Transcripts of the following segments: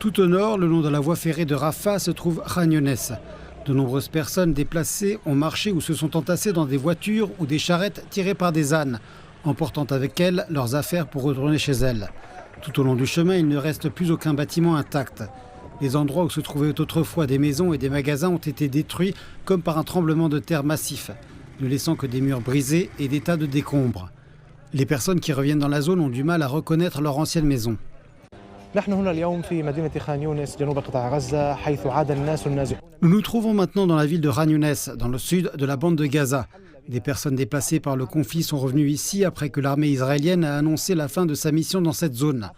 Tout au nord, le long de la voie ferrée de Rafah, se trouve Khan Younes. De nombreuses personnes déplacées ont marché ou se sont entassées dans des voitures ou des charrettes tirées par des ânes, emportant avec elles leurs affaires pour retourner chez elles. Tout au long du chemin, il ne reste plus aucun bâtiment intact. Les endroits où se trouvaient autrefois des maisons et des magasins ont été détruits comme par un tremblement de terre massif, ne laissant que des murs brisés et des tas de décombres. Les personnes qui reviennent dans la zone ont du mal à reconnaître leur ancienne maison. Nous nous trouvons maintenant dans la ville de Khan Younes, dans le sud de la bande de Gaza. Des personnes déplacées par le conflit sont revenues ici après que l'armée israélienne a annoncé la fin de sa mission dans cette zone.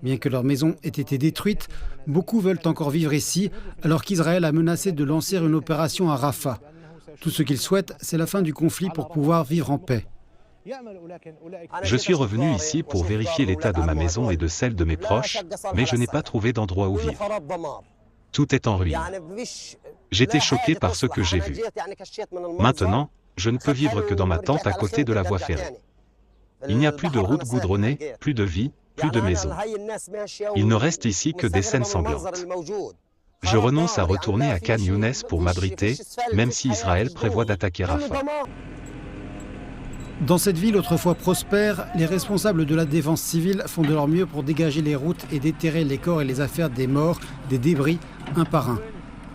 Bien que leur maison ait été détruite, beaucoup veulent encore vivre ici, alors qu'Israël a menacé de lancer une opération à Rafah. Tout ce qu'ils souhaitent, c'est la fin du conflit pour pouvoir vivre en paix. Je suis revenu ici pour vérifier l'état de ma maison et de celle de mes proches, mais je n'ai pas trouvé d'endroit où vivre. Tout est en ruine. J'étais choqué par ce que j'ai vu. Maintenant, je ne peux vivre que dans ma tente à côté de la voie ferrée. Il n'y a plus de route goudronnée, plus de vie, plus de maison. Il ne reste ici que des scènes sanglantes. Je renonce à retourner à Khan Younes pour m'abriter, même si Israël prévoit d'attaquer Rafah. Dans cette ville autrefois prospère, les responsables de la défense civile font de leur mieux pour dégager les routes et déterrer les corps et les affaires des morts, des débris, un par un.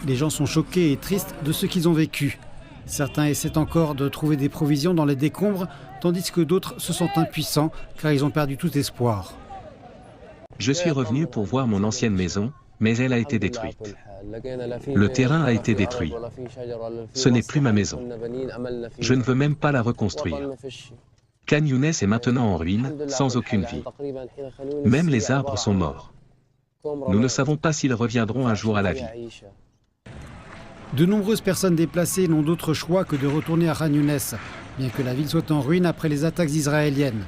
Les gens sont choqués et tristes de ce qu'ils ont vécu. Certains essaient encore de trouver des provisions dans les décombres, tandis que d'autres se sentent impuissants car ils ont perdu tout espoir. Je suis revenu pour voir mon ancienne maison, mais elle a été détruite. Le terrain a été détruit. Ce n'est plus ma maison. Je ne veux même pas la reconstruire. Khan Younes est maintenant en ruine, sans aucune vie. Même les arbres sont morts. Nous ne savons pas s'ils reviendront un jour à la vie. De nombreuses personnes déplacées n'ont d'autre choix que de retourner à Khan Younes, bien que la ville soit en ruine après les attaques israéliennes.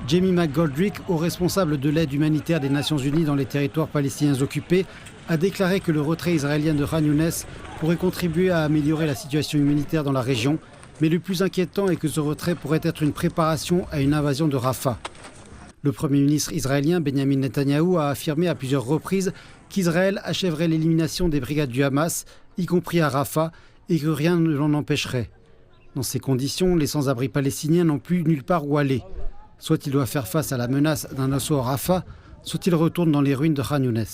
Jamie McGoldrick, haut responsable de l'aide humanitaire des Nations Unies dans les territoires palestiniens occupés, a déclaré que le retrait israélien de Khan Younes pourrait contribuer à améliorer la situation humanitaire dans la région, mais le plus inquiétant est que ce retrait pourrait être une préparation à une invasion de Rafah. Le Premier ministre israélien Benjamin Netanyahou a affirmé à plusieurs reprises qu'Israël achèverait l'élimination des brigades du Hamas, y compris à Rafah, et que rien ne l'en empêcherait. Dans ces conditions, les sans-abri palestiniens n'ont plus nulle part où aller. Soit ils doivent faire face à la menace d'un assaut à Rafah, soit ils retournent dans les ruines de Khan Younes.